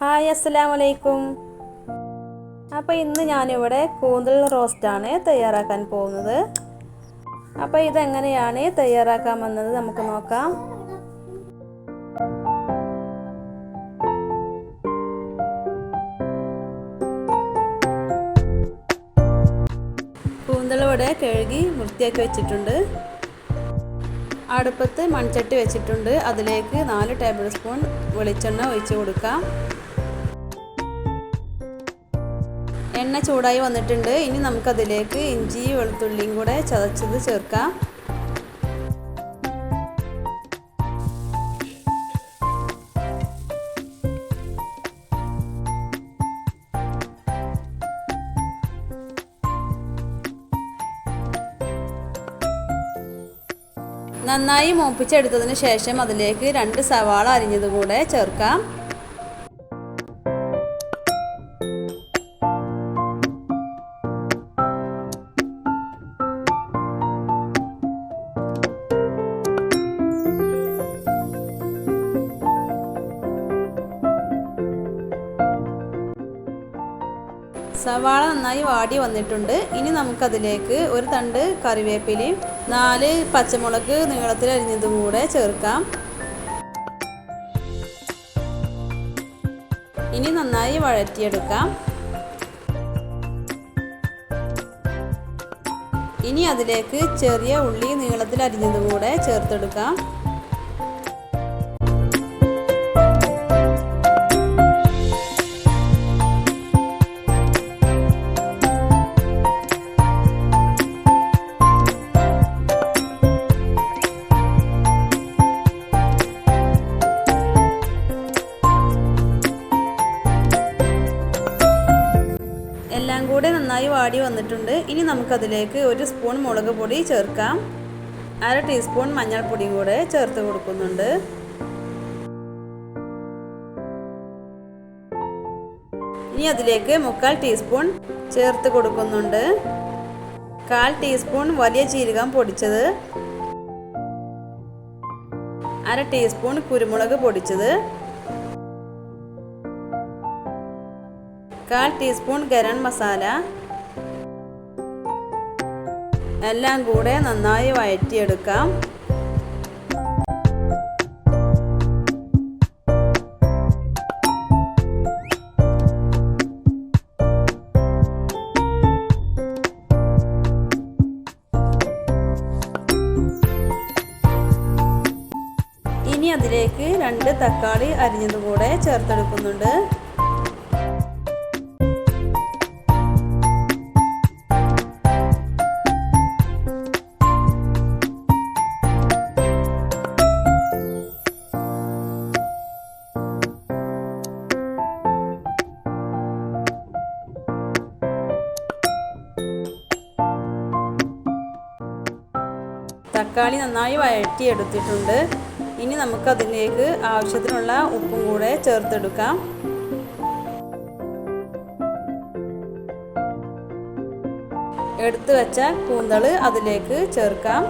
Hi അസ്സലാമു അലൈക്കും. അപ്പോൾ ഇന്ന് ഞാനിവിടെ കൂന്തൽ റോസ്റ്റാണ് തയ്യാറാക്കാൻ പോകുന്നത്. അപ്പോൾ ഇതെങ്ങനെയാണ് തയ്യാറാക്കാമെന്നത് നമുക്ക് നോക്കാം. കൂന്തൽ ഇവിടെ കഴുകി വൃത്തിയാക്കി വെച്ചിട്ടുണ്ട്. അടുപ്പത്ത് മൺചട്ടി വെച്ചിട്ടുണ്ട്. അതിലേക്ക് 4 ടേബിൾ സ്പൂൺ വെളിച്ചെണ്ണ ഒഴിച്ച് കൊടുക്കാം. എണ്ണ ചൂടായി വന്നിട്ടുണ്ട്. ഇനി നമുക്കതിലേക്ക് ഇഞ്ചി വെളുത്തുള്ളിയും കൂടെ ചതച്ചത് ചേർക്കാം. നന്നായി മൂപ്പിച്ചെടുത്തതിന് ശേഷം അതിലേക്ക് 2 സവാള അരിഞ്ഞതും കൂടെ ചേർക്കാം. സവാള നന്നായി വാടി വന്നിട്ടുണ്ട്. ഇനി നമുക്കതിലേക്ക് ഒരു തണ്ട് കറിവേപ്പിലയും 4 പച്ചമുളക് നീളത്തിൽ അരിഞ്ഞതും കൂടെ ചേർക്കാം. ഇനി നന്നായി വഴറ്റിയെടുക്കാം. ഇനി അതിലേക്ക് ചെറിയ ഉള്ളി നീളത്തിൽ അരിഞ്ഞതും കൂടെ ചേർത്തെടുക്കാം. എല്ലാം കൂടെ നന്നായി വാടി വന്നിട്ടുണ്ട്. ഇനി നമുക്കതിലേക്ക് 1 സ്പൂൺ മുളക് പൊടി ചേർക്കാം. 1/2 ടീസ്പൂൺ മഞ്ഞൾപ്പൊടിയും കൂടെ ചേർത്ത് കൊടുക്കുന്നുണ്ട്. ഇനി അതിലേക്ക് 1/4 ടീസ്പൂൺ ചേർത്ത് കൊടുക്കുന്നുണ്ട്. 1/4 ടീസ്പൂൺ വലിയ ജീരകം പൊടിച്ചത്, 1/2 ടീസ്പൂൺ കുരുമുളക് പൊടിച്ചത്, 1/4 ടീസ്പൂൺ ഗരം മസാല, എല്ലാം കൂടെ നന്നായി വഴറ്റിയെടുക്കാം. ഇനി അതിലേക്ക് 2 തക്കാളി അരിഞ്ഞതും കൂടെ ചേർത്തെടുക്കുന്നുണ്ട്. തക്കാളി നന്നായി വഴറ്റിയെടുത്തിട്ടുണ്ട്. ഇനി നമുക്കതിലേക്ക് ആവശ്യത്തിനുള്ള ഉപ്പും കൂടെ ചേർത്തെടുക്കാം. എടുത്തു വെച്ച കൂന്തൽ അതിലേക്ക് ചേർക്കാം.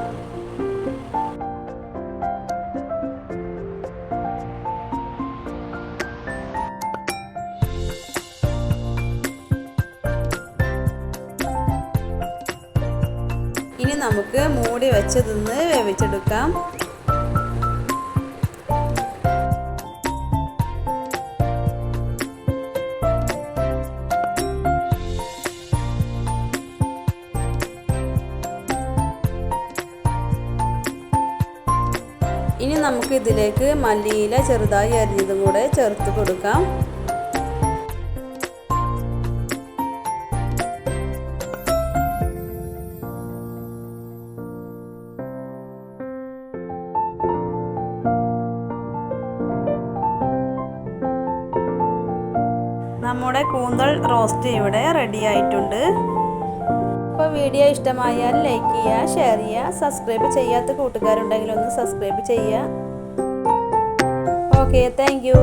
ഇനി നമുക്ക് മൂടി വെച്ചതൊന്ന് വേവിച്ചെടുക്കാം. ഇനി നമുക്ക് ഇതിലേക്ക് മല്ലിയില ചെറുതായി അരിഞ്ഞതും കൂടെ ചേർത്ത് കൊടുക്കാം. നമ്മുടെ കൂന്തൽ റോസ്റ്റ് ഇവിടെ റെഡി ആയിട്ടുണ്ട്. അപ്പോൾ വീഡിയോ ഇഷ്ടമായാൽ ലൈക്ക് ചെയ്യുക, ഷെയർ ചെയ്യുക, സബ്സ്ക്രൈബ് ചെയ്യാത്ത കൂട്ടുകാരുണ്ടെങ്കിൽ ഒന്ന് സബ്സ്ക്രൈബ് ചെയ്യുക. Okay, thank you.